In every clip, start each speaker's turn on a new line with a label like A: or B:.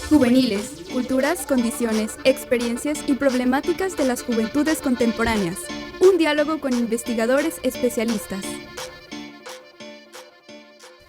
A: Juveniles, culturas, condiciones, experiencias y problemáticas de las juventudes contemporáneas. Un diálogo con investigadores especialistas.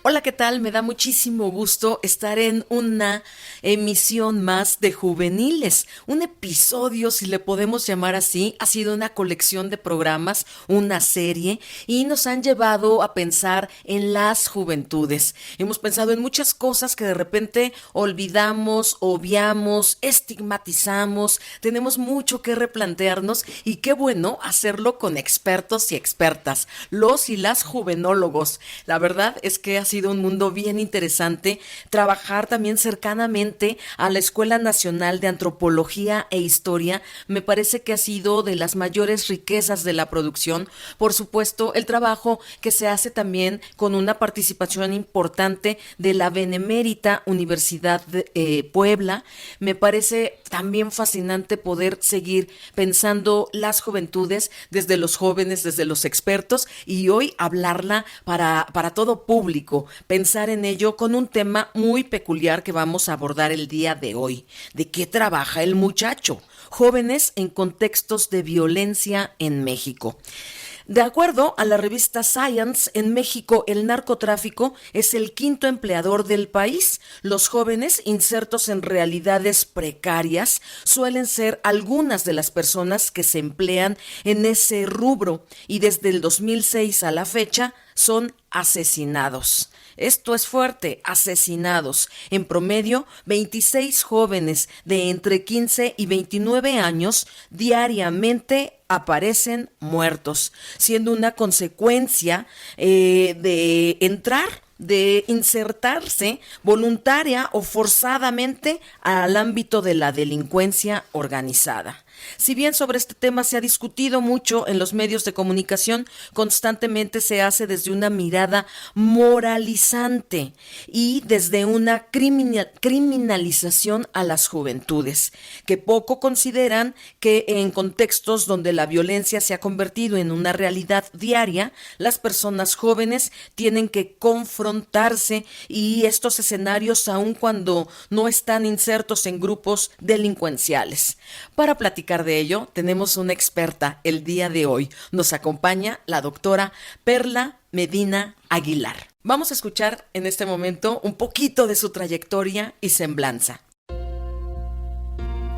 B: Hola, ¿qué tal? Me da muchísimo gusto estar en una emisión más de Juveniles. Un episodio, si le podemos llamar así, ha sido una colección de programas, una serie, y nos han llevado a pensar en las juventudes. Hemos pensado en muchas cosas que de repente olvidamos, obviamos, estigmatizamos. Tenemos mucho que replantearnos y qué bueno hacerlo con expertos y expertas, los y las juvenólogos. La verdad es que ha sido un mundo bien interesante trabajar también cercanamente a la Escuela Nacional de Antropología e Historia. Me parece que ha sido de las mayores riquezas de la producción. Por supuesto, el trabajo que se hace también con una participación importante de la Benemérita Universidad de Puebla. Me parece también fascinante poder seguir pensando las juventudes desde los jóvenes, desde los expertos, y hoy hablarla para todo público, pensar en ello con un tema muy peculiar que vamos a abordar el día de hoy. ¿De qué trabaja el muchacho? Jóvenes en contextos de violencia en México. De acuerdo a la revista Science, en México el narcotráfico es el quinto empleador del país. Los jóvenes insertos en realidades precarias suelen ser algunas de las personas que se emplean en ese rubro y desde el 2006 a la fecha son asesinados. Esto es fuerte, asesinados. En promedio, 26 jóvenes de entre 15 y 29 años diariamente aparecen muertos, siendo una consecuencia de entrar, de insertarse voluntaria o forzadamente al ámbito de la delincuencia organizada. Si bien sobre este tema se ha discutido mucho en los medios de comunicación, constantemente se hace desde una mirada moralizante y desde una criminalización a las juventudes, que poco consideran que en contextos donde la violencia se ha convertido en una realidad diaria, las personas jóvenes tienen que confrontarse y estos escenarios aun cuando no están insertos en grupos delincuenciales. Para platicar de ello, tenemos una experta el día de hoy. Nos acompaña la doctora Perla Medina Aguilar. Vamos a escuchar en este momento un poquito de su trayectoria y semblanza.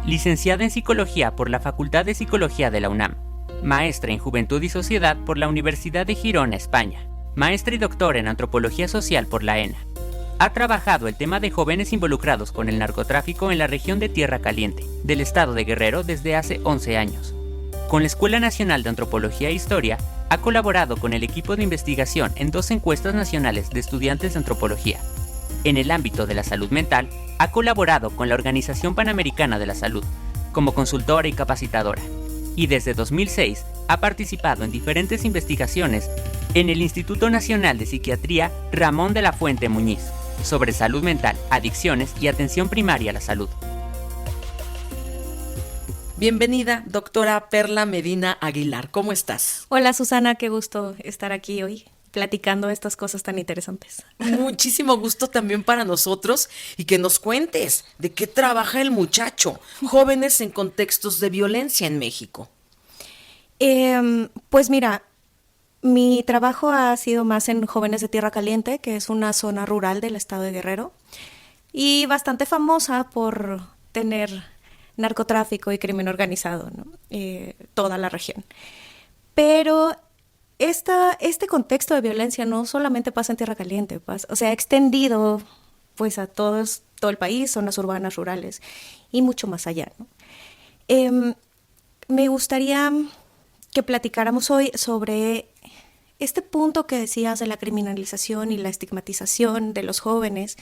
C: Licenciada en Psicología por la Facultad de Psicología de la UNAM. Maestra en Juventud y Sociedad por la Universidad de Girona, España. Maestra y doctora en Antropología Social por la ENA. Ha trabajado el tema de jóvenes involucrados con el narcotráfico en la región de Tierra Caliente, del estado de Guerrero desde hace 11 años. Con la Escuela Nacional de Antropología e Historia, ha colaborado con el equipo de investigación en 2 encuestas nacionales de estudiantes de antropología. En el ámbito de la salud mental, ha colaborado con la Organización Panamericana de la Salud, como consultora y capacitadora. Y desde 2006 ha participado en diferentes investigaciones en el Instituto Nacional de Psiquiatría Ramón de la Fuente Muñiz, sobre salud mental, adicciones y atención primaria a la salud.
B: Bienvenida, doctora Perla Medina Aguilar. ¿Cómo estás?
D: Hola Susana, qué gusto estar aquí hoy platicando estas cosas tan interesantes.
B: Muchísimo gusto también para nosotros y que nos cuentes de qué trabaja el muchacho. Jóvenes en contextos de violencia en México.
D: Pues mira, mi trabajo ha sido más en Jóvenes de Tierra Caliente, que es una zona rural del estado de Guerrero y bastante famosa por tener narcotráfico y crimen organizado, ¿no? Toda la región. Pero este contexto de violencia no solamente pasa en Tierra Caliente, ha extendido pues a todo el país, zonas urbanas, rurales y mucho más allá, ¿no? Me gustaría que platicáramos hoy sobre este punto que decías de la criminalización y la estigmatización de los jóvenes,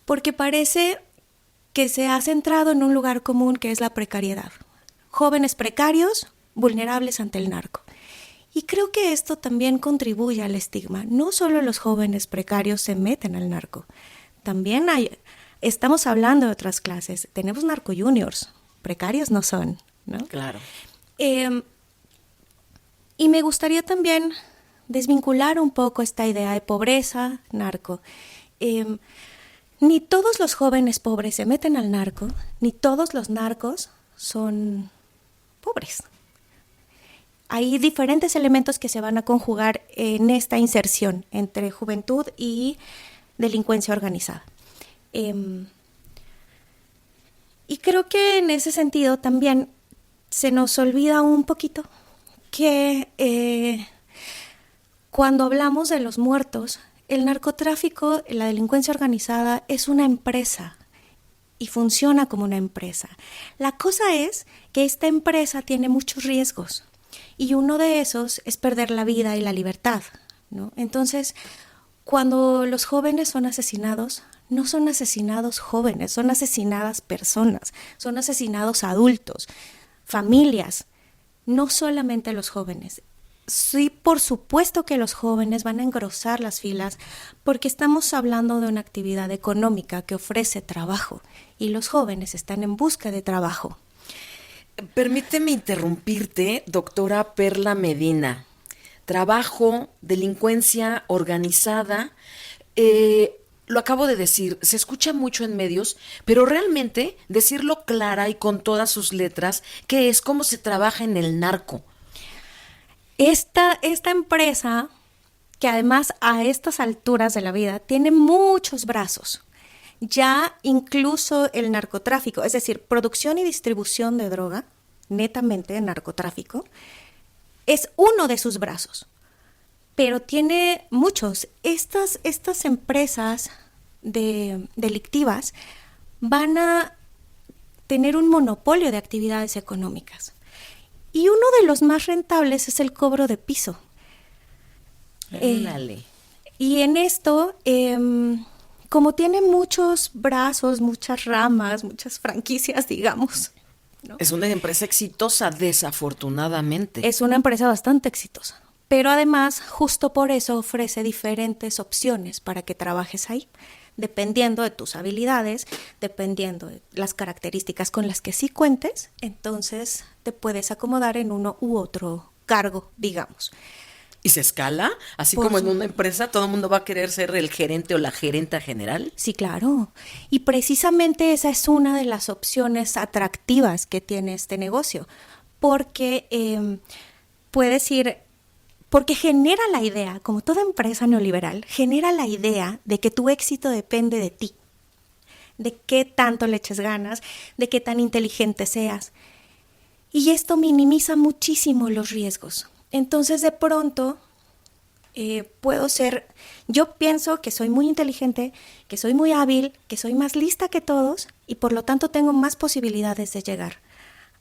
D: porque parece que se ha centrado en un lugar común que es la precariedad. Jóvenes precarios, vulnerables ante el narco. Y creo que esto también contribuye al estigma. No solo los jóvenes precarios se meten al narco, también estamos hablando de otras clases. Tenemos narco juniors, precarios no son, ¿no?
B: Claro.
D: Y me gustaría también desvincular un poco esta idea de pobreza, narco. Ni todos los jóvenes pobres se meten al narco, ni todos los narcos son pobres. Hay diferentes elementos que se van a conjugar en esta inserción entre juventud y delincuencia organizada. Y creo que en ese sentido también se nos olvida un poquito que cuando hablamos de los muertos, el narcotráfico, la delincuencia organizada es una empresa y funciona como una empresa. La cosa es que esta empresa tiene muchos riesgos y uno de esos es perder la vida y la libertad, ¿no? Entonces, cuando los jóvenes son asesinados, no son asesinados jóvenes, son asesinadas personas, son asesinados adultos, familias, no solamente los jóvenes. Sí, por supuesto que los jóvenes van a engrosar las filas porque estamos hablando de una actividad económica que ofrece trabajo y los jóvenes están en busca de trabajo.
B: Permíteme interrumpirte, doctora Perla Medina. Trabajo, delincuencia organizada, lo acabo de decir, se escucha mucho en medios, pero realmente decirlo clara y con todas sus letras, ¿qué es? ¿Cómo se trabaja en el narco?
D: Esta empresa, que además a estas alturas de la vida tiene muchos brazos, ya incluso el narcotráfico, es decir, producción y distribución de droga, netamente de narcotráfico, es uno de sus brazos, pero tiene muchos. Estas empresas delictivas van a tener un monopolio de actividades económicas. Y uno de los más rentables es el cobro de piso. Y en esto, como tiene muchos brazos, muchas ramas, muchas franquicias, digamos, ¿no?
B: Es una empresa exitosa, desafortunadamente.
D: Es una empresa bastante exitosa. Pero además, justo por eso ofrece diferentes opciones para que trabajes ahí, dependiendo de tus habilidades, dependiendo de las características con las que sí cuentes, entonces te puedes acomodar en uno u otro cargo, digamos.
B: ¿Y se escala? Así como en una empresa, ¿todo el mundo va a querer ser el gerente o la gerenta general?
D: Sí, claro. Y precisamente esa es una de las opciones atractivas que tiene este negocio, porque puedes ir... Porque genera la idea, como toda empresa neoliberal, genera la idea de que tu éxito depende de ti, de qué tanto le eches ganas, de qué tan inteligente seas. Y esto minimiza muchísimo los riesgos. Entonces, de pronto, yo pienso que soy muy inteligente, que soy muy hábil, que soy más lista que todos y por lo tanto tengo más posibilidades de llegar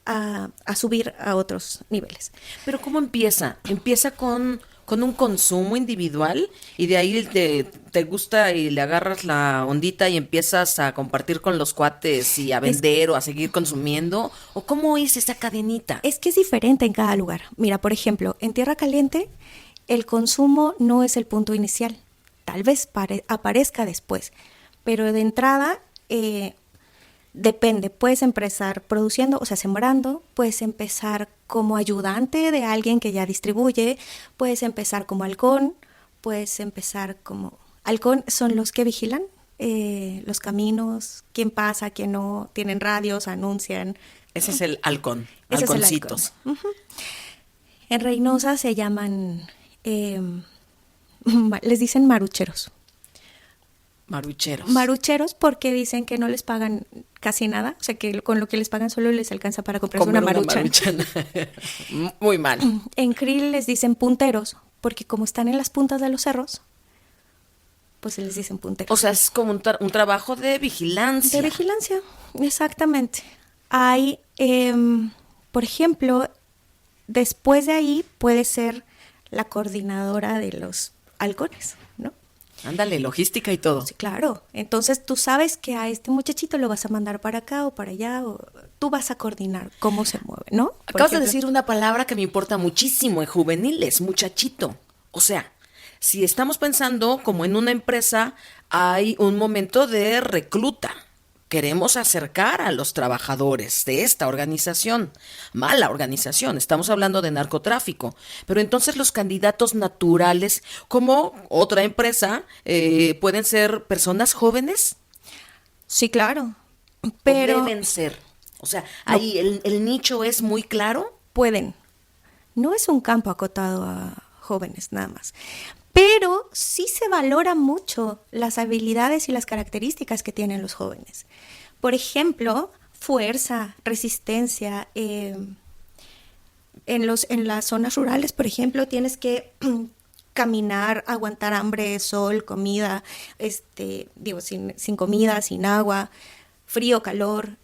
D: a subir a otros niveles.
B: Pero ¿cómo empieza? ¿Empieza con un consumo individual y de ahí te gusta y le agarras la ondita y empiezas a compartir con los cuates y a vender o a seguir consumiendo? ¿O cómo es esa cadenita?
D: Es que es diferente en cada lugar. Mira, por ejemplo, en Tierra Caliente el consumo no es el punto inicial. Tal vez aparezca después, pero de entrada... depende, puedes empezar produciendo, o sea, sembrando, puedes empezar como ayudante de alguien que ya distribuye, puedes empezar como halcón, puedes empezar como... Halcón son los que vigilan los caminos, quién pasa, quién no, tienen radios, anuncian.
B: Ese es el halcón,
D: Ese
B: halconcitos.
D: es el halcón. En Reynosa se llaman, les dicen marucheros. Marucheros porque dicen que no les pagan casi nada, o sea que con lo que les pagan solo les alcanza para comprarse una maruchan.
B: Muy mal.
D: En Krill les dicen punteros porque como están en las puntas de los cerros, pues se les dicen punteros.
B: O sea, es como un trabajo de vigilancia.
D: De vigilancia, exactamente. Hay, por ejemplo, después de ahí puede ser la coordinadora de los halcones, ¿no?
B: Ándale, logística y todo.
D: Sí, claro. Entonces tú sabes que a este muchachito lo vas a mandar para acá o para allá, o tú vas a coordinar cómo se mueve, ¿no?
B: Acabas de decir una palabra que me importa muchísimo en juveniles, muchachito. O sea, si estamos pensando como en una empresa, hay un momento de recluta. Queremos acercar a los trabajadores de esta organización, mala organización, estamos hablando de narcotráfico, pero entonces los candidatos naturales, como otra empresa, pueden ser personas jóvenes.
D: Sí, claro.
B: Pero
D: Pero
B: deben ser. O sea, ahí el nicho es muy claro.
D: pueden. No es un campo acotado a jóvenes nada más. Pero sí se valora mucho las habilidades y las características que tienen los jóvenes. Por ejemplo, fuerza, resistencia. En las zonas rurales, por ejemplo, tienes que caminar, aguantar hambre, sol, comida, sin comida, sin agua, frío, calor,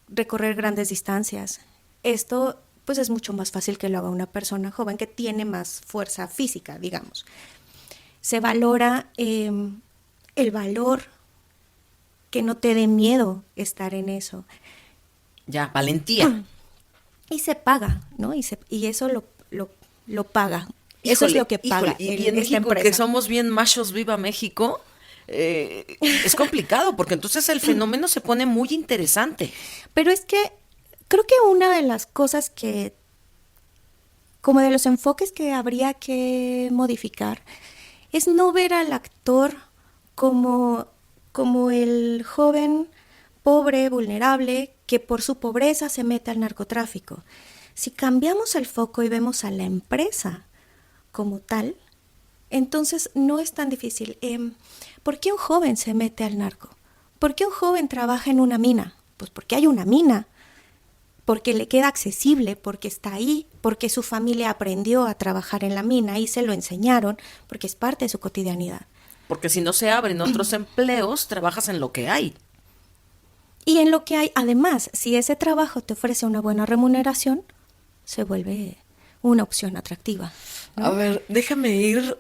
D: recorrer grandes distancias. Esto pues es mucho más fácil que lo haga una persona joven que tiene más fuerza física, digamos. Se valora el valor, que no te dé miedo estar en eso.
B: Ya, valentía.
D: Y se paga, ¿no? Y eso lo paga. Eso es
B: Híjole,
D: lo que paga
B: y en
D: esta
B: México,
D: empresa.
B: que somos bien machos, viva México, es complicado, porque entonces el fenómeno se pone muy interesante.
D: Pero es que creo que una de las cosas como de los enfoques que habría que modificar, es no ver al actor como el joven pobre, vulnerable, que por su pobreza se mete al narcotráfico. Si cambiamos el foco y vemos a la empresa como tal, entonces no es tan difícil. ¿Por qué un joven se mete al narco? ¿Por qué un joven trabaja en una mina? Pues porque hay una mina, porque le queda accesible, porque está ahí, porque su familia aprendió a trabajar en la mina y se lo enseñaron, porque es parte de su cotidianidad.
B: Porque si no se abren otros empleos, trabajas en lo que hay.
D: Y en lo que hay, además, si ese trabajo te ofrece una buena remuneración, se vuelve una opción atractiva, ¿no?
B: A ver, déjame ir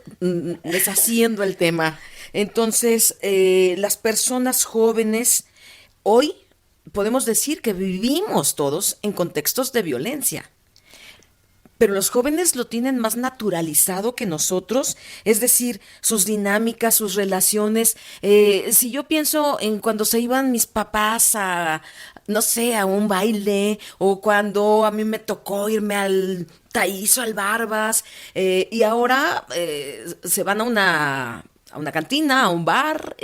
B: deshaciendo el tema. Entonces, las personas jóvenes, hoy podemos decir que vivimos todos en contextos de violencia. Pero los jóvenes lo tienen más naturalizado que nosotros, es decir, sus dinámicas, sus relaciones. Si yo pienso en cuando se iban mis papás a, no sé, a un baile, o cuando a mí me tocó irme al Taízo, al Barbas, y ahora se van a una cantina, a un bar,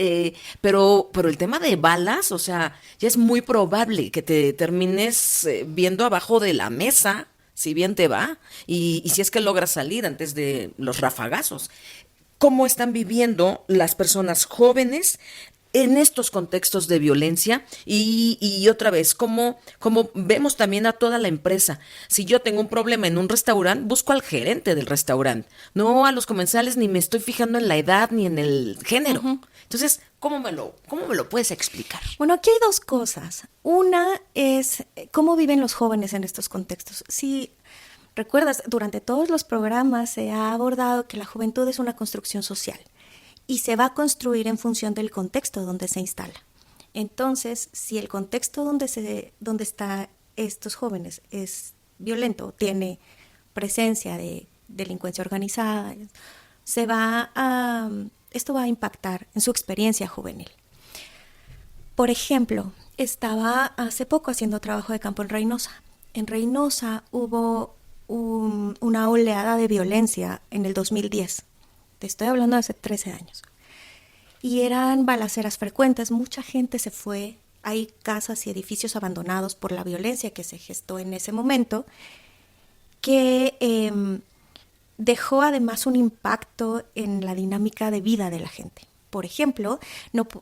B: pero el tema de balas, o sea, ya es muy probable que te termines viendo abajo de la mesa, si bien te va, y si es que logras salir antes de los rafagazos. ¿Cómo están viviendo las personas jóvenes en estos contextos de violencia? Y otra vez, ¿cómo vemos también a toda la empresa? Si yo tengo un problema en un restaurante, busco al gerente del restaurante, no a los comensales, ni me estoy fijando en la edad ni en el género. Entonces, ¿cómo me lo puedes explicar?
D: Bueno, aquí hay dos cosas. Una es cómo viven los jóvenes en estos contextos. Si recuerdas, durante todos los programas se ha abordado que la juventud es una construcción social y se va a construir en función del contexto donde se instala. Entonces, si el contexto donde están estos jóvenes es violento, tiene presencia de delincuencia organizada, esto va a impactar en su experiencia juvenil. Por ejemplo, estaba hace poco haciendo trabajo de campo en Reynosa. En Reynosa hubo una oleada de violencia en el 2010. Te estoy hablando de hace 13 años. Y eran balaceras frecuentes, mucha gente se fue, hay casas y edificios abandonados por la violencia que se gestó en ese momento, que dejó además un impacto en la dinámica de vida de la gente. Por ejemplo,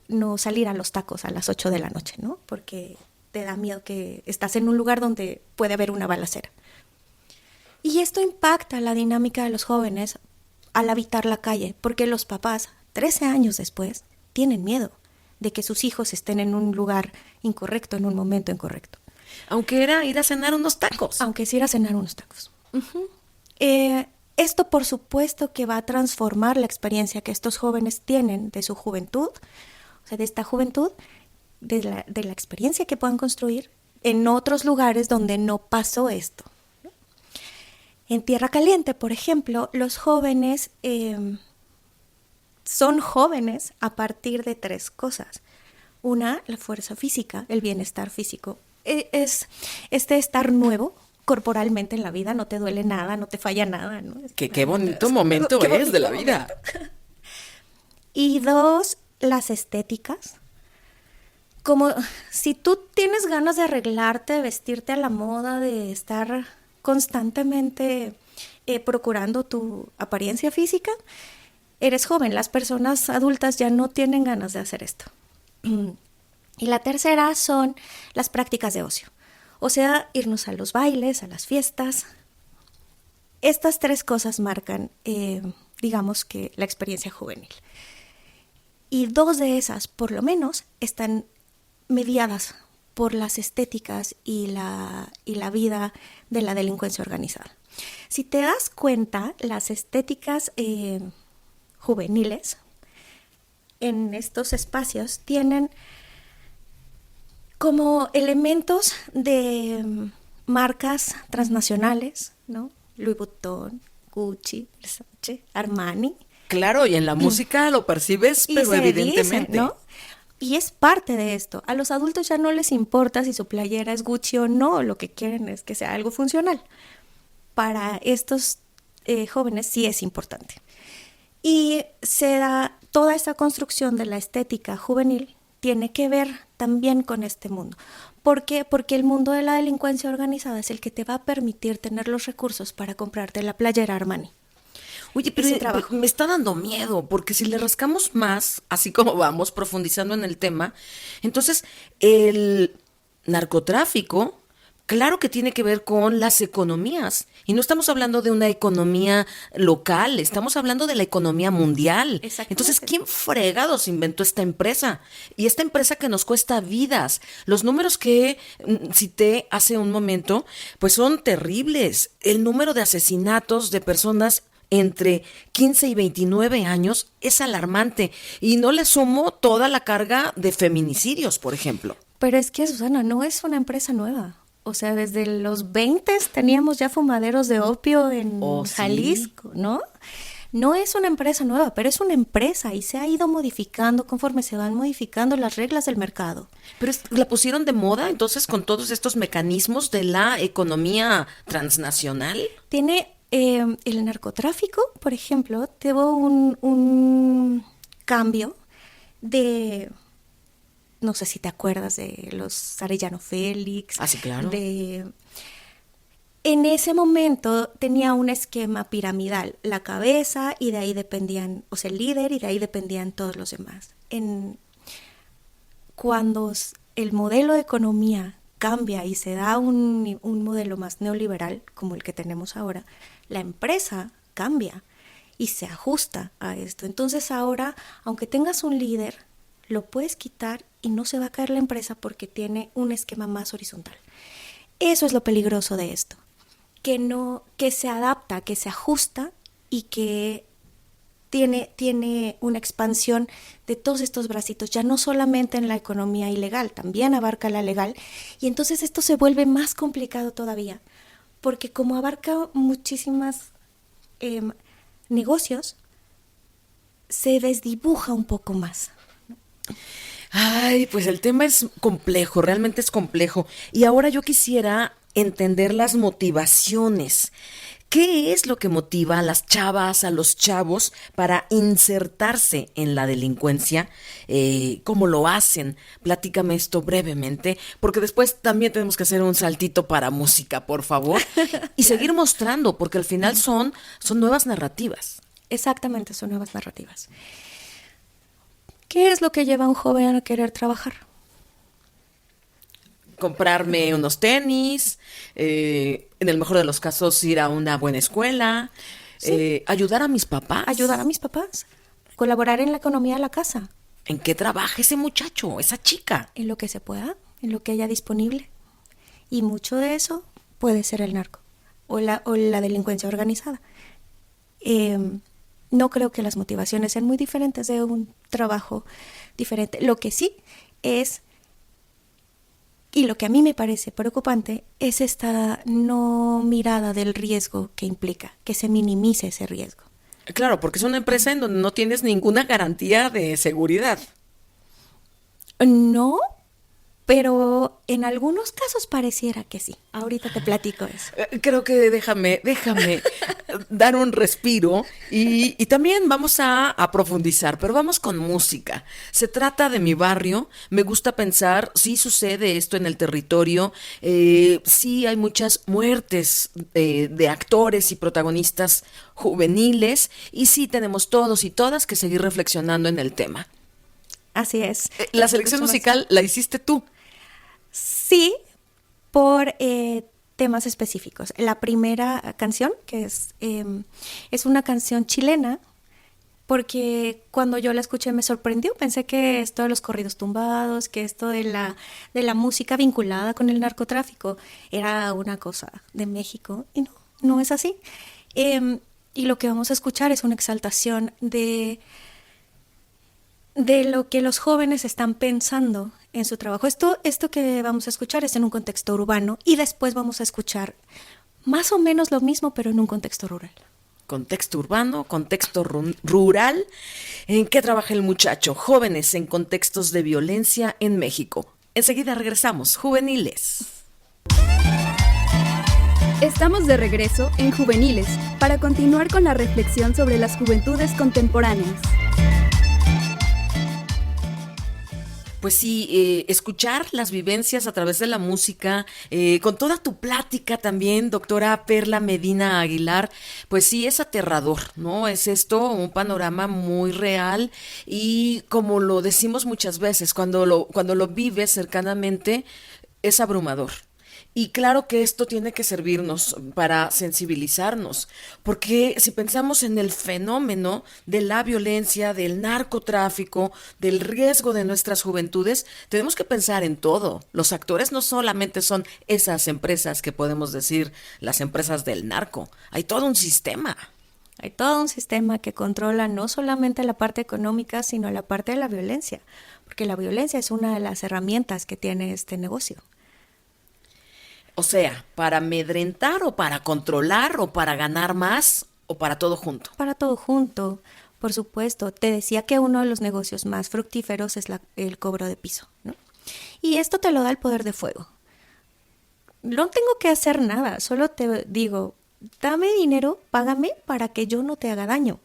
D: no salir a los tacos a las 8 de la noche, ¿no? Porque te da miedo que estás en un lugar donde puede haber una balacera. Y esto impacta la dinámica de los jóvenes al habitar la calle, porque los papás, 13 años después, tienen miedo de que sus hijos estén en un lugar incorrecto, en un momento incorrecto.
B: Aunque era ir a cenar unos tacos.
D: Aunque es ir a cenar unos tacos. Esto, por supuesto, que va a transformar la experiencia que estos jóvenes tienen de su juventud, o sea, de esta juventud, de la experiencia que puedan construir en otros lugares donde no pasó esto. En Tierra Caliente, por ejemplo, los jóvenes son jóvenes a partir de 3 cosas. Una, la fuerza física, el bienestar físico. Es estar nuevo corporalmente en la vida, no te duele nada, no te falla nada, ¿no?
B: Qué bonito momento es de la vida.
D: Y 2, las estéticas. como si tú tienes ganas de arreglarte, de vestirte a la moda, de estar constantemente procurando tu apariencia física, eres joven. Las personas adultas ya no tienen ganas de hacer esto. Y la tercera son las prácticas de ocio. O sea, irnos a los bailes, a las fiestas. Estas tres cosas marcan, digamos que, la experiencia juvenil. Y dos de esas, por lo menos, están mediadas por las estéticas y la vida de la delincuencia organizada. Si te das cuenta, las estéticas juveniles en estos espacios tienen como elementos de marcas transnacionales, ¿no? Louis Vuitton, Gucci, Versace, Armani.
B: Claro, y en la música lo percibes, pero evidentemente.
D: Dicen, ¿no? Y es parte de esto. A los adultos ya no les importa si su playera es Gucci o no, lo que quieren es que sea algo funcional. Para estos jóvenes sí es importante. Y se da toda esta construcción de la estética juvenil tiene que ver también con este mundo. ¿Por qué? Porque el mundo de la delincuencia organizada es el que te va a permitir tener los recursos para comprarte la playera Armani.
B: Oye, pero me está dando miedo, porque si le rascamos más, así como vamos profundizando en el tema, entonces el narcotráfico, claro que tiene que ver con las economías. Y no estamos hablando de una economía local, estamos hablando de la economía mundial. Entonces, ¿quién fregados inventó esta empresa? Y esta empresa que nos cuesta vidas. Los números que cité hace un momento, pues son terribles. El número de asesinatos de personas entre 15 y 29 años es alarmante. Y no le sumo toda la carga de feminicidios, por ejemplo.
D: Pero es que, Susana, no es una empresa nueva. O sea, desde los 20 teníamos ya fumaderos de opio en Jalisco, ¿no? No es una empresa nueva, pero es una empresa y se ha ido modificando conforme se van modificando las reglas del mercado.
B: Pero la pusieron de moda entonces con todos estos mecanismos de la economía transnacional.
D: Tiene el narcotráfico, por ejemplo, tuvo un cambio de... No sé si te acuerdas de los Arellano Félix.
B: Ah, sí, claro.
D: En ese momento tenía un esquema piramidal, la cabeza, y de ahí dependían, o sea, el líder, y de ahí dependían todos los demás. Cuando el modelo de economía cambia y se da un modelo más neoliberal, como el que tenemos ahora, la empresa cambia y se ajusta a esto. Entonces ahora, aunque tengas un líder, lo puedes quitar y no se va a caer la empresa porque tiene un esquema más horizontal. Eso es lo peligroso de esto, que se adapta, que se ajusta y que tiene una expansión de todos estos bracitos, ya no solamente en la economía ilegal, también abarca la legal, y entonces esto se vuelve más complicado todavía, porque como abarca muchísimas negocios, se desdibuja un poco más.
B: Ay, pues el tema es complejo, realmente es complejo. Y ahora yo quisiera entender las motivaciones. ¿Qué es lo que motiva a las chavas, a los chavos para insertarse en la delincuencia? ¿Cómo lo hacen? Platícame esto brevemente, porque después también tenemos que hacer un saltito para música, por favor, y seguir mostrando, porque al final son nuevas narrativas.
D: Exactamente, son nuevas narrativas. ¿Qué es lo que lleva a un joven a querer trabajar?
B: Comprarme unos tenis, en el mejor de los casos ir a una buena escuela, sí. Ayudar a mis papás.
D: Ayudar a mis papás, colaborar en la economía de la casa.
B: ¿En qué trabaja ese muchacho, esa chica?
D: En lo que se pueda, en lo que haya disponible. Y mucho de eso puede ser el narco o la delincuencia organizada. No creo que las motivaciones sean muy diferentes de un trabajo diferente. Lo que sí es, y lo que a mí me parece preocupante, es esta no mirada del riesgo que implica, que se minimice ese riesgo.
B: Claro, porque es una empresa en donde no tienes ninguna garantía de seguridad.
D: No, pero en algunos casos pareciera que sí. Ahorita te platico eso.
B: Creo que déjame dar un respiro y también vamos a profundizar, pero vamos con música. Se trata de mi barrio, me gusta pensar, sí sucede esto en el territorio, sí hay muchas muertes de actores y protagonistas juveniles y sí tenemos todos y todas que seguir reflexionando en el tema.
D: Así es.
B: La selección musical la hiciste tú.
D: Sí, por temas específicos. La primera canción, que es una canción chilena, porque cuando yo la escuché me sorprendió. Pensé que esto de los corridos tumbados, que esto de la música vinculada con el narcotráfico era una cosa de México, y no es así. Y lo que vamos a escuchar es una exaltación de lo que los jóvenes están pensando en su trabajo. Esto que vamos a escuchar es en un contexto urbano y después vamos a escuchar más o menos lo mismo, pero en un contexto rural.
B: Contexto urbano, contexto rural. ¿En qué trabaja el muchacho? Jóvenes en contextos de violencia en México. Enseguida regresamos, juveniles.
A: Estamos de regreso en Juveniles para continuar con la reflexión sobre las juventudes contemporáneas.
B: Pues sí, escuchar las vivencias a través de la música, con toda tu plática también, doctora Perla Medina Aguilar, pues sí, es aterrador, ¿no? Es esto un panorama muy real y como lo decimos muchas veces, cuando lo vives cercanamente, es abrumador. Y claro que esto tiene que servirnos para sensibilizarnos, porque si pensamos en el fenómeno de la violencia, del narcotráfico, del riesgo de nuestras juventudes, tenemos que pensar en todo. Los actores no solamente son esas empresas que podemos decir las empresas del narco, hay todo un sistema.
D: Hay todo un sistema que controla no solamente la parte económica, sino la parte de la violencia, porque la violencia es una de las herramientas que tiene este negocio.
B: O sea, para amedrentar o para controlar o para ganar más o para todo junto.
D: Para todo junto, por supuesto. Te decía que uno de los negocios más fructíferos es el cobro de piso, ¿no? Y esto te lo da el poder de fuego. No tengo que hacer nada, solo te digo, dame dinero, págame para que yo no te haga daño.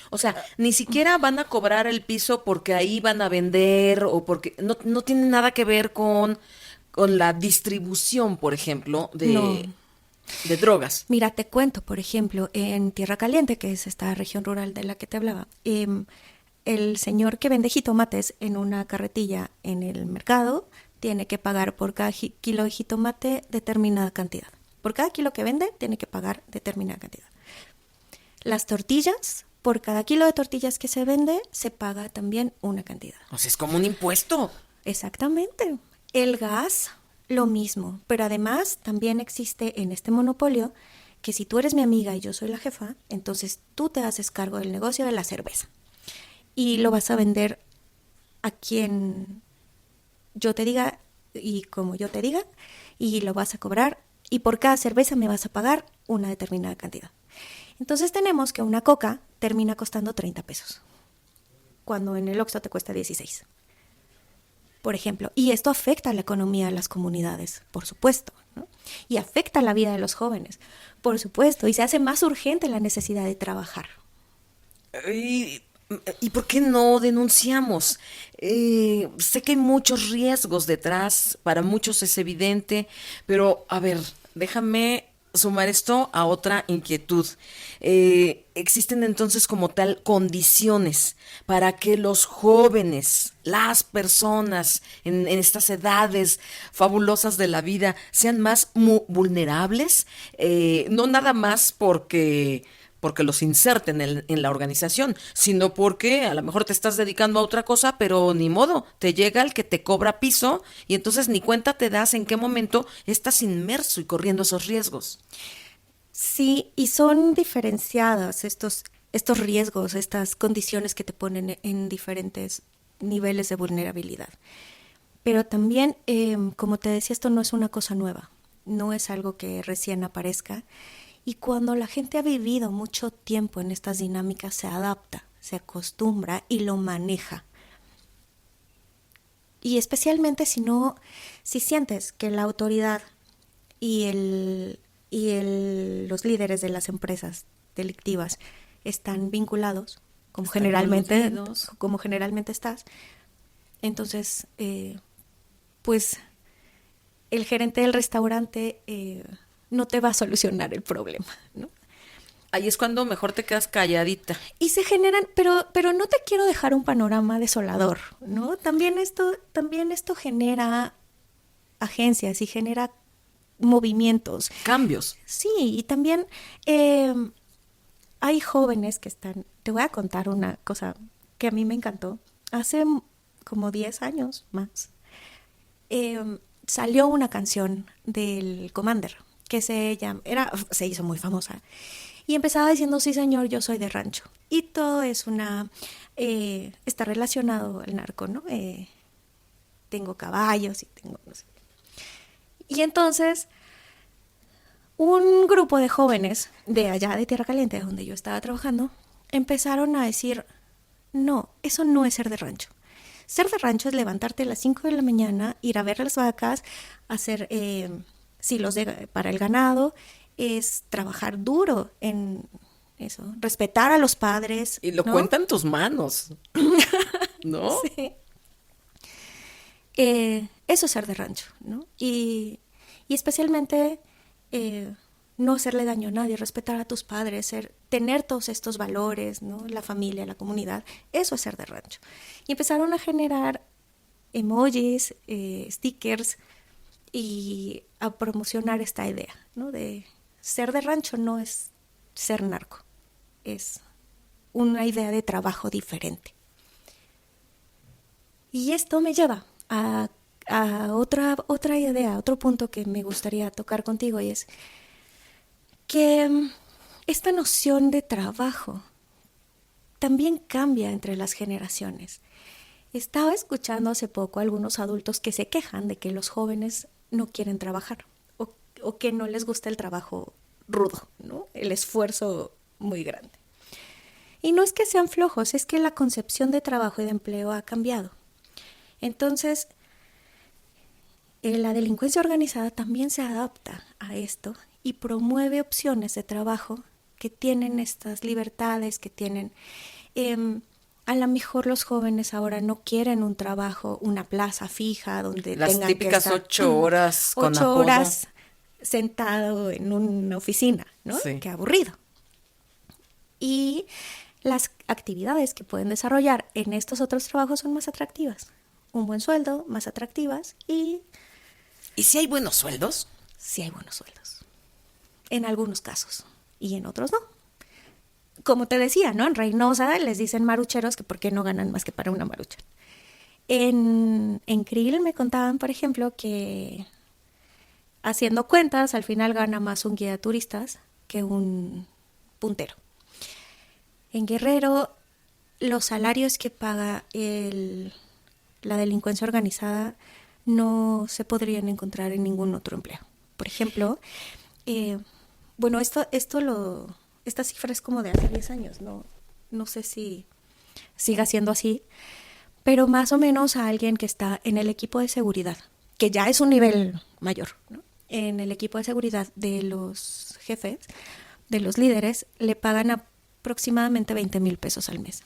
B: O sea, ni siquiera van a cobrar el piso porque ahí van a vender o porque no tiene nada que ver con la distribución, por ejemplo, de drogas.
D: Mira, te cuento, por ejemplo, en Tierra Caliente, que es esta región rural de la que te hablaba, el señor que vende jitomates en una carretilla en el mercado tiene que pagar por cada kilo de jitomate determinada cantidad. Por cada kilo que vende, tiene que pagar determinada cantidad. Las tortillas, por cada kilo de tortillas que se vende, se paga también una cantidad.
B: O sea, es como un impuesto.
D: Exactamente. El gas, lo mismo, pero además también existe en este monopolio que si tú eres mi amiga y yo soy la jefa, entonces tú te haces cargo del negocio de la cerveza y lo vas a vender a quien yo te diga y como yo te diga y lo vas a cobrar y por cada cerveza me vas a pagar una determinada cantidad. Entonces tenemos que una coca termina costando 30 pesos, cuando en el Oxxo te cuesta 16. Por ejemplo, y esto afecta a la economía de las comunidades, por supuesto, ¿no? Y afecta a la vida de los jóvenes, por supuesto, y se hace más urgente la necesidad de trabajar.
B: ¿Y por qué no denunciamos? Sé que hay muchos riesgos detrás, para muchos es evidente, pero a ver, déjame sumar esto a otra inquietud. ¿Existen entonces como tal condiciones para que los jóvenes, las personas en estas edades fabulosas de la vida sean más vulnerables? No nada más porque los inserten en la organización, sino porque a lo mejor te estás dedicando a otra cosa, pero ni modo, te llega el que te cobra piso y entonces ni cuenta te das en qué momento estás inmerso y corriendo esos riesgos.
D: Sí, y son diferenciadas estos riesgos, estas condiciones que te ponen en diferentes niveles de vulnerabilidad. Pero también, como te decía, esto no es una cosa nueva, no es algo que recién aparezca. Y cuando la gente ha vivido mucho tiempo en estas dinámicas, se adapta, se acostumbra y lo maneja. Y especialmente si sientes que la autoridad los líderes de las empresas delictivas están vinculados, como generalmente estás, entonces, pues el gerente del restaurante no te va a solucionar el problema, ¿no?
B: Ahí es cuando mejor te quedas calladita.
D: Y se generan, pero no te quiero dejar un panorama desolador, ¿no? También esto genera agencias y genera movimientos.
B: Cambios.
D: Sí, y también hay jóvenes que están... Te voy a contar una cosa que a mí me encantó. Hace como 10 años más, salió una canción del Commander que se hizo muy famosa. Y empezaba diciendo, sí señor, yo soy de rancho. Y todo es está relacionado al narco, ¿no? Tengo caballos y tengo, no sé. Y entonces, un grupo de jóvenes de allá de Tierra Caliente, donde yo estaba trabajando, empezaron a decir, no, eso no es ser de rancho. Ser de rancho es levantarte a las 5 de la mañana, ir a ver las vacas, hacer silos para el ganado, es trabajar duro en eso, respetar a los padres.
B: Y lo
D: ¿no?
B: cuentan tus manos, ¿no?
D: Sí. Eso es ser de rancho, ¿no? Y especialmente no hacerle daño a nadie, respetar a tus padres, tener todos estos valores, ¿no? La familia, la comunidad, eso es ser de rancho. Y empezaron a generar emojis, stickers y a promocionar esta idea, ¿no? De ser de rancho no es ser narco, es una idea de trabajo diferente. Y esto me lleva a otra idea, otro punto que me gustaría tocar contigo, y es que esta noción de trabajo también cambia entre las generaciones. Estaba escuchando hace poco a algunos adultos que se quejan de que los jóvenes no quieren trabajar o que no les gusta el trabajo rudo, ¿no? El esfuerzo muy grande. Y no es que sean flojos, es que la concepción de trabajo y de empleo ha cambiado. Entonces, la delincuencia organizada también se adapta a esto y promueve opciones de trabajo que tienen estas libertades, que tienen... a lo mejor los jóvenes ahora no quieren un trabajo, una plaza fija donde
B: las
D: tengan
B: típicas
D: que estar
B: 8 horas con
D: 8
B: apodo.
D: horas sentado en una oficina, ¿no?
B: Sí.
D: Qué aburrido. Y las actividades que pueden desarrollar en estos otros trabajos son más atractivas. Un buen sueldo, más atractivas y...
B: ¿Y si hay buenos sueldos?
D: Sí hay buenos sueldos. En algunos casos. Y en otros no. Como te decía, ¿no? En Reynosa les dicen marucheros que por qué no ganan más que para una marucha. En Krill me contaban, por ejemplo, que haciendo cuentas, al final gana más un guía de turistas que un puntero. En Guerrero, los salarios que paga la delincuencia organizada no se podrían encontrar en ningún otro empleo. Por ejemplo, bueno, esta cifra es como de hace 10 años, no sé si siga siendo así, pero más o menos a alguien que está en el equipo de seguridad, que ya es un nivel mayor, ¿no? En el equipo de seguridad de los jefes, de los líderes, le pagan aproximadamente 20,000 pesos al mes.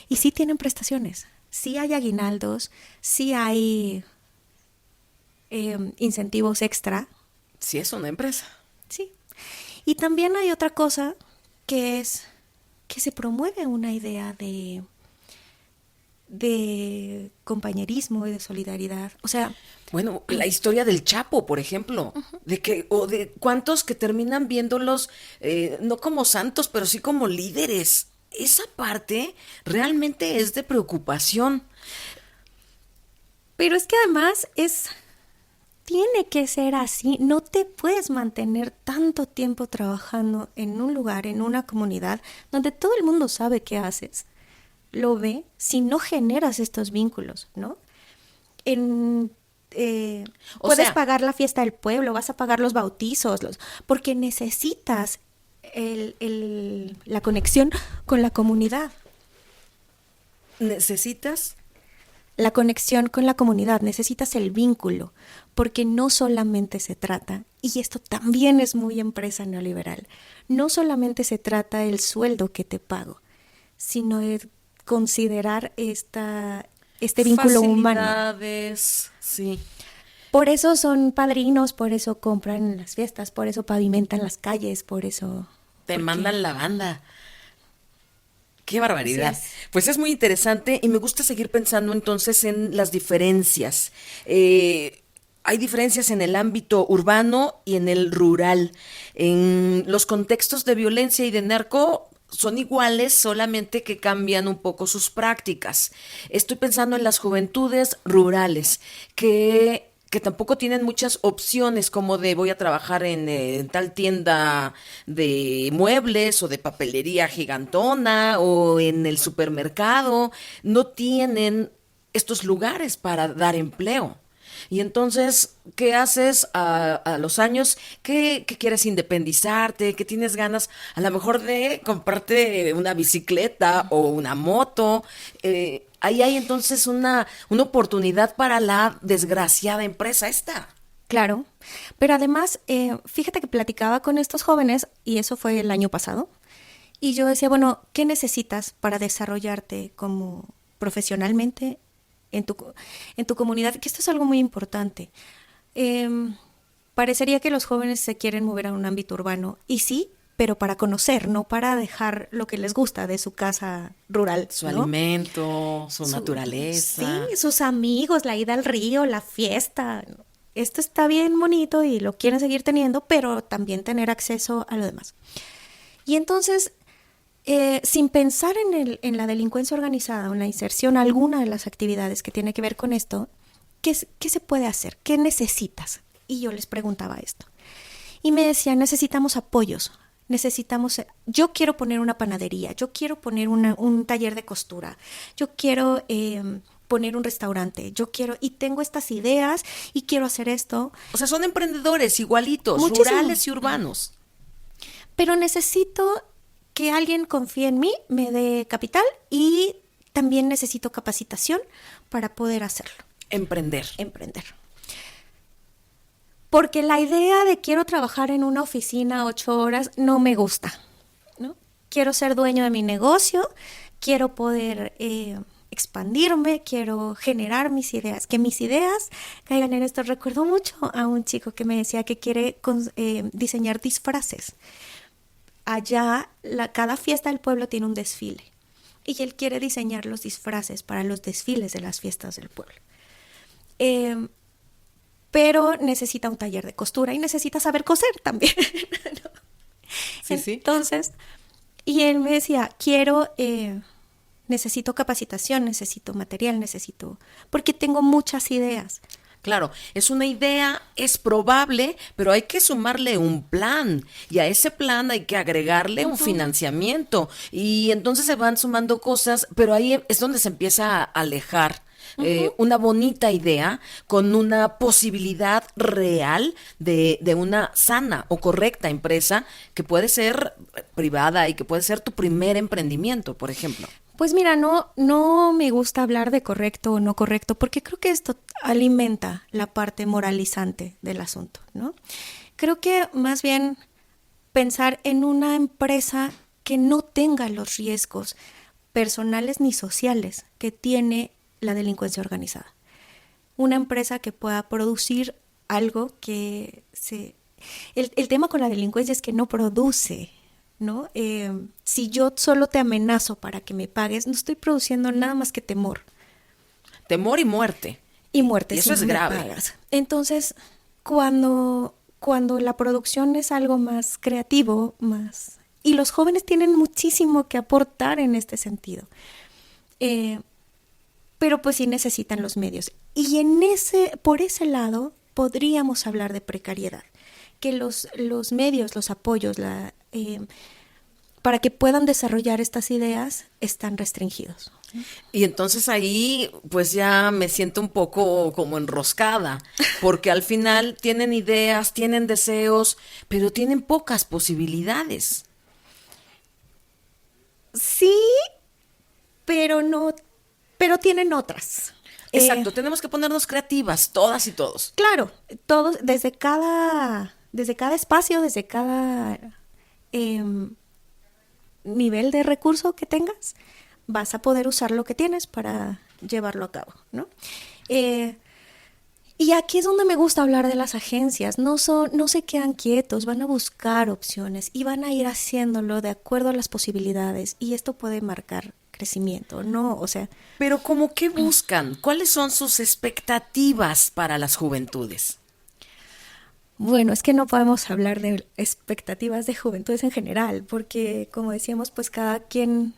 D: Y sí tienen prestaciones, sí hay aguinaldos, sí hay incentivos extra.
B: Sí, es una empresa.
D: Sí. Y también hay otra cosa que es que se promueve una idea de compañerismo y de solidaridad. O sea,
B: bueno, la historia del Chapo, por ejemplo, de cuántos que terminan viéndolos no como santos, pero sí como líderes. Esa parte realmente es de preocupación.
D: pero es que además tiene que ser así. No te puedes mantener tanto tiempo trabajando en un lugar, en una comunidad, donde todo el mundo sabe qué haces. Lo ve si no generas estos vínculos, ¿no? Puedes pagar la fiesta del pueblo, vas a pagar los bautizos, porque necesitas la conexión con la comunidad.
B: Necesitas
D: la conexión con la comunidad, necesitas el vínculo, porque no solamente se trata, y esto también es muy empresa neoliberal, no solamente se trata del sueldo que te pago, sino de considerar este vínculo humano.
B: Facilidades, sí.
D: Por eso son padrinos, por eso compran las fiestas, por eso pavimentan las calles, por eso...
B: Te
D: porque-
B: mandan la banda. Qué barbaridad.
D: Así es.
B: Pues es muy interesante y me gusta seguir pensando entonces en las diferencias. Hay diferencias en el ámbito urbano y en el rural. En los contextos de violencia y de narco son iguales, solamente que cambian un poco sus prácticas. Estoy pensando en las juventudes rurales, que tampoco tienen muchas opciones como de voy a trabajar en tal tienda de muebles o de papelería gigantona o en el supermercado. No tienen estos lugares para dar empleo. Y entonces, ¿qué haces a los años? ¿Qué quieres independizarte? ¿Qué tienes ganas a lo mejor de comprarte una bicicleta o una moto? Ahí hay entonces una oportunidad para la desgraciada empresa esta.
D: Claro, pero además, fíjate que platicaba con estos jóvenes, y eso fue el año pasado, y yo decía, bueno, ¿qué necesitas para desarrollarte como profesionalmente en tu comunidad? Que esto es algo muy importante. Parecería que los jóvenes se quieren mover a un ámbito urbano, y sí, pero para conocer, no para dejar lo que les gusta de su casa rural,
B: Su
D: ¿no?
B: alimento, su naturaleza.
D: Sí, sus amigos, la ida al río, la fiesta. Esto está bien bonito y lo quieren seguir teniendo, pero también tener acceso a lo demás. Y entonces, sin pensar en la delincuencia organizada o en la inserción, alguna de las actividades que tiene que ver con esto, ¿qué se puede hacer? ¿Qué necesitas? Y yo les preguntaba esto. Y me decían, necesitamos apoyos. Yo quiero poner una panadería, yo quiero poner un taller de costura, yo quiero poner un restaurante, y tengo estas ideas y quiero hacer esto,
B: O sea, son emprendedores igualitos,
D: Muchísimo.
B: rurales y urbanos.
D: pero necesito que alguien confíe en mí, me dé capital y también necesito capacitación para poder hacerlo,
B: Emprender.
D: emprender. Porque la idea de quiero trabajar en una oficina 8 horas no me gusta, ¿no? Quiero ser dueño de mi negocio, quiero poder expandirme, quiero generar mis ideas, que mis ideas caigan en esto. Recuerdo mucho a un chico que me decía que quiere diseñar disfraces. Allá, cada fiesta del pueblo tiene un desfile y él quiere diseñar los disfraces para los desfiles de las fiestas del pueblo. Pero necesita un taller de costura y necesita saber coser también, ¿no?
B: Sí, sí.
D: Entonces, y él me decía, necesito capacitación, necesito material, porque tengo muchas ideas.
B: Claro, es una idea, es probable, pero hay que sumarle un plan y a ese plan hay que agregarle un financiamiento y entonces se van sumando cosas, pero ahí es donde se empieza a alejar. Una bonita idea con una posibilidad real de una sana o correcta empresa que puede ser privada y que puede ser tu primer emprendimiento, por ejemplo.
D: Pues mira, no me gusta hablar de correcto o no correcto, porque creo que esto alimenta la parte moralizante del asunto, ¿no? Creo que más bien pensar en una empresa que no tenga los riesgos personales ni sociales que tiene la delincuencia organizada. Una empresa que pueda producir algo que El tema con la delincuencia es que no produce, ¿no? Si yo solo te amenazo para que me pagues, no estoy produciendo nada más que temor.
B: Temor y muerte.
D: Y muerte.
B: Y eso
D: si
B: es
D: no me
B: grave.
D: pagas. Entonces, cuando la producción es algo más creativo, y los jóvenes tienen muchísimo que aportar en este sentido. Pero pues sí necesitan los medios. Y por ese lado podríamos hablar de precariedad, que los medios, los apoyos, para que puedan desarrollar estas ideas están restringidos.
B: Y entonces ahí pues ya me siento un poco como enroscada, porque al final tienen ideas, tienen deseos, pero tienen pocas posibilidades.
D: Sí, pero tienen otras.
B: Exacto, tenemos que ponernos creativas, todas y todos.
D: Claro, todos, desde cada espacio, desde cada nivel de recurso que tengas, vas a poder usar lo que tienes para llevarlo a cabo, ¿no? Y aquí es donde me gusta hablar de las agencias. No se quedan quietos, van a buscar opciones y van a ir haciéndolo de acuerdo a las posibilidades. Y esto puede marcar crecimiento, ¿no? O sea,
B: Pero ¿cómo qué buscan? ¿Cuáles son sus expectativas para las juventudes?
D: bueno, es que no podemos hablar de expectativas de juventudes en general, porque como decíamos, pues cada quien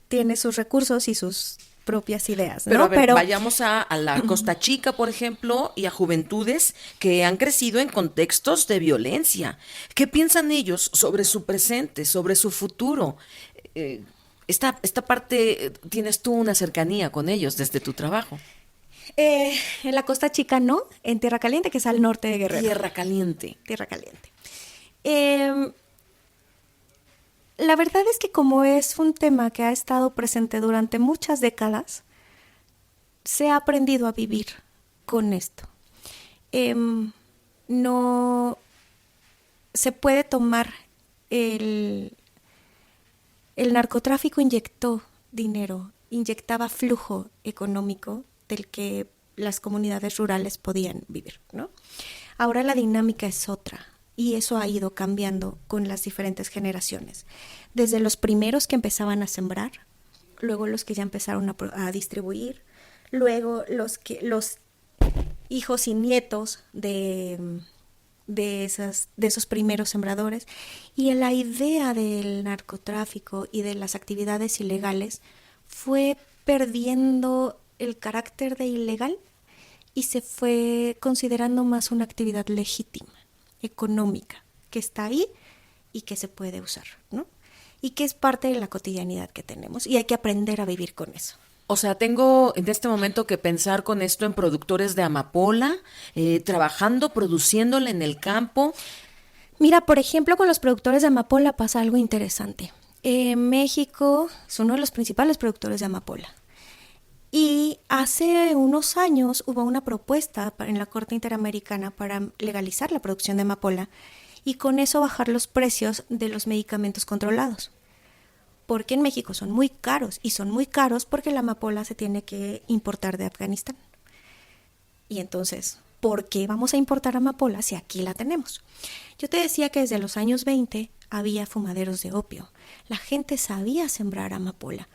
D: tiene sus recursos y sus propias ideas, ¿no?
B: Pero a ver, vayamos a la Costa Chica, por ejemplo, y a juventudes que han crecido en contextos de violencia. ¿Qué piensan ellos sobre su presente, sobre su futuro? Esta parte, ¿tienes tú una cercanía con ellos desde tu trabajo?
D: En la Costa Chica no, en Tierra Caliente, que es al norte de Guerrero.
B: Tierra caliente.
D: Tierra Caliente. La verdad es que como es un tema que ha estado presente durante muchas décadas, se ha aprendido a vivir con esto. No se puede tomar el narcotráfico inyectó dinero, inyectaba flujo económico del que las comunidades rurales podían vivir, ¿no? Ahora la dinámica es otra. Y eso ha ido cambiando con las diferentes generaciones. Desde los primeros que empezaban a sembrar, luego los que ya empezaron a distribuir, luego los hijos y nietos de esos primeros sembradores. Y la idea del narcotráfico y de las actividades ilegales fue perdiendo el carácter de ilegal y se fue considerando más una actividad legítima, económica, que está ahí y que se puede usar, ¿no? Y que es parte de la cotidianidad que tenemos y hay que aprender a vivir con eso.
B: O sea, tengo en este momento que pensar con esto en productores de amapola, trabajando, produciéndola en el campo.
D: Mira, por ejemplo, con los productores de amapola pasa algo interesante. México es uno de los principales productores de amapola. Y hace unos años hubo una propuesta en la Corte Interamericana para legalizar la producción de amapola y con eso bajar los precios de los medicamentos controlados. Porque en México son muy caros y son muy caros porque la amapola se tiene que importar de Afganistán. Y entonces, ¿por qué vamos a importar amapola si aquí la tenemos? Yo te decía que desde los años 20 había fumaderos de opio. La gente sabía sembrar amapola.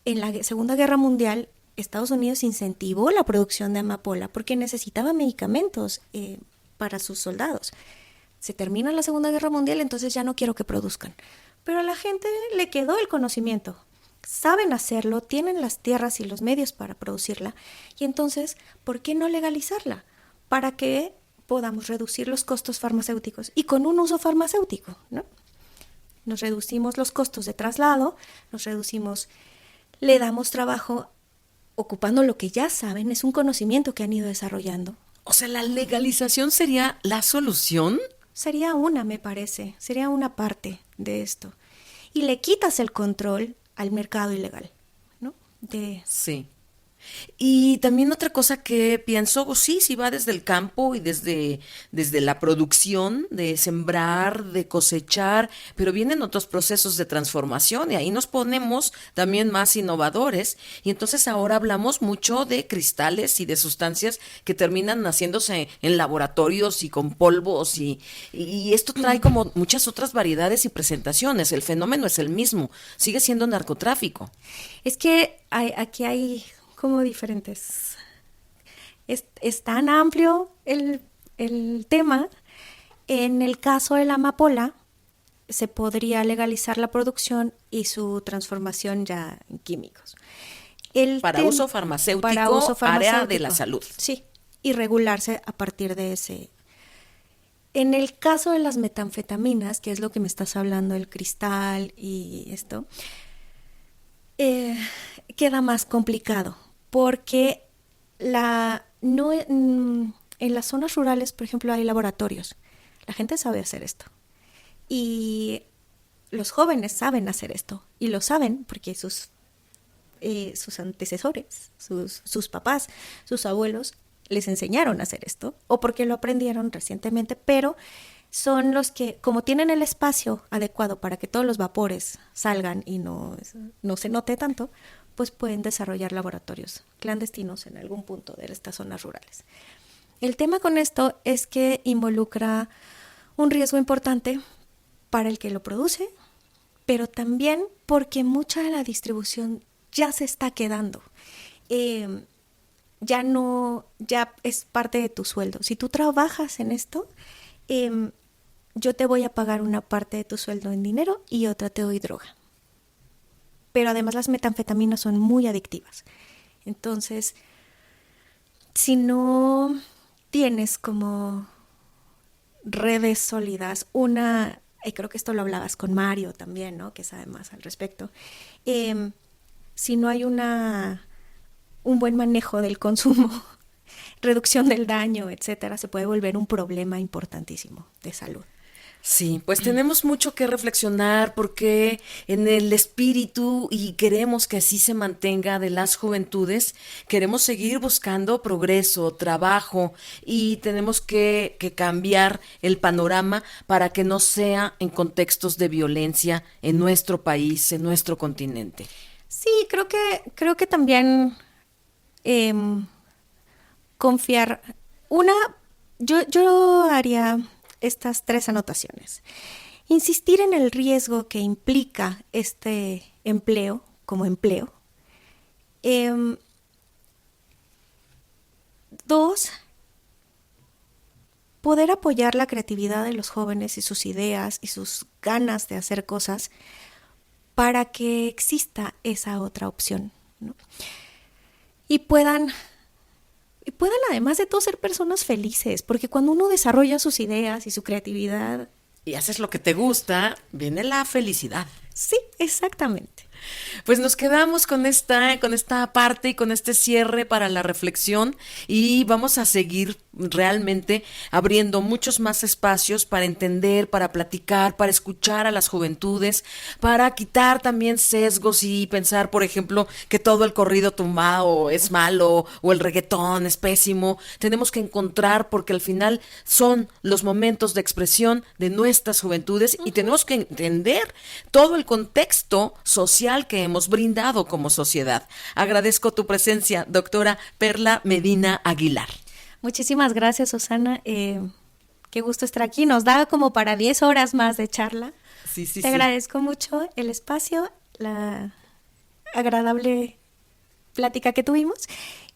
D: En la Segunda Guerra Mundial, Estados Unidos incentivó la producción de amapola porque necesitaba medicamentos para sus soldados. Se termina la Segunda Guerra Mundial, entonces ya no quiero que produzcan. Pero a la gente le quedó el conocimiento. Saben hacerlo, tienen las tierras y los medios para producirla. Y entonces, ¿por qué no legalizarla? Para que podamos reducir los costos farmacéuticos y con un uso farmacéutico, ¿no? Nos reducimos los costos de traslado, le damos trabajo ocupando lo que ya saben, es un conocimiento que han ido desarrollando.
B: O sea, ¿la legalización sería la solución?
D: Sería me parece, sería una parte de esto. Y le quitas el control al mercado ilegal, ¿no?
B: Sí. Y también otra cosa que pienso, sí va desde el campo y desde la producción, de sembrar, de cosechar, pero vienen otros procesos de transformación y ahí nos ponemos también más innovadores. Y entonces ahora hablamos mucho de cristales y de sustancias que terminan haciéndose en laboratorios y con polvos y esto trae como muchas otras variedades y presentaciones. El fenómeno es el mismo, sigue siendo narcotráfico.
D: Es que aquí hay como diferentes. Es tan amplio el tema. En el caso de la amapola, se podría legalizar la producción y su transformación ya en químicos.
B: Para uso farmacéutico, área de la salud.
D: Sí, y regularse a partir de ese. En el caso de las metanfetaminas, que es lo que me estás hablando, el cristal y esto, queda más complicado. Porque en las zonas rurales, por ejemplo, hay laboratorios. La gente sabe hacer esto. Y los jóvenes saben hacer esto. Y lo saben porque sus sus antecesores, sus papás, sus abuelos, les enseñaron a hacer esto, o porque lo aprendieron recientemente, pero son los que, como tienen el espacio adecuado para que todos los vapores salgan y no se note tanto, pues pueden desarrollar laboratorios clandestinos en algún punto de estas zonas rurales. El tema con esto es que involucra un riesgo importante para el que lo produce, pero también porque mucha de la distribución ya se está quedando. Ya es parte de tu sueldo. Si tú trabajas en esto, yo te voy a pagar una parte de tu sueldo en dinero y otra te doy droga. Pero además las metanfetaminas son muy adictivas. Entonces, si no tienes como redes sólidas, y creo que esto lo hablabas con Mario también, ¿no? Que sabe más al respecto. Si no hay un buen manejo del consumo, reducción del daño, etcétera, se puede volver un problema importantísimo de salud.
B: Sí, pues tenemos mucho que reflexionar porque en el espíritu, y queremos que así se mantenga, de las juventudes, queremos seguir buscando progreso, trabajo, y tenemos que cambiar el panorama para que no sea en contextos de violencia en nuestro país, en nuestro continente.
D: Sí, creo que también confiar. Yo haría estas 3 anotaciones. Insistir en el riesgo que implica este empleo como empleo. 2, poder apoyar la creatividad de los jóvenes y sus ideas y sus ganas de hacer cosas para que exista esa otra opción, ¿no? Y puedan además de todo ser personas felices, porque cuando uno desarrolla sus ideas y su creatividad
B: y haces lo que te gusta, viene la felicidad.
D: Sí, exactamente.
B: Pues nos quedamos con esta parte y con este cierre para la reflexión, y vamos a seguir realmente abriendo muchos más espacios para entender, para platicar, para escuchar a las juventudes, para quitar también sesgos y pensar, por ejemplo, que todo el corrido tumbado es malo o el reggaetón es pésimo. Tenemos que encontrar, porque al final son los momentos de expresión de nuestras juventudes, y tenemos que entender todo el contexto social que hemos brindado como sociedad. Agradezco tu presencia, doctora Perla Medina Aguilar.
D: Muchísimas gracias, Susana. Qué gusto estar aquí. Nos da como para 10 horas más de charla.
B: Sí.
D: Te agradezco mucho el espacio, la agradable plática que tuvimos,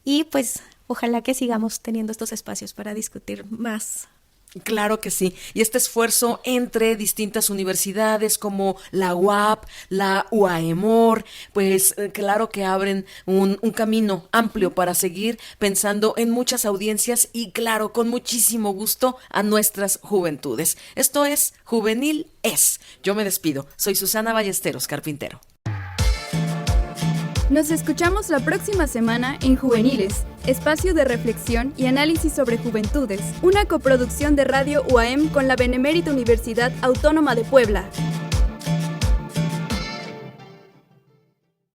D: y pues ojalá que sigamos teniendo estos espacios para discutir más.
B: Claro que sí, y este esfuerzo entre distintas universidades como la UAP, la UAEMOR, pues claro que abren un camino amplio para seguir pensando en muchas audiencias y claro, con muchísimo gusto a nuestras juventudes. Esto es Juvenil Es. Yo me despido, soy Susana Ballesteros Carpintero.
A: Nos escuchamos la próxima semana en Juveniles, espacio de reflexión y análisis sobre juventudes, una coproducción de Radio UAM con la Benemérita Universidad Autónoma de Puebla.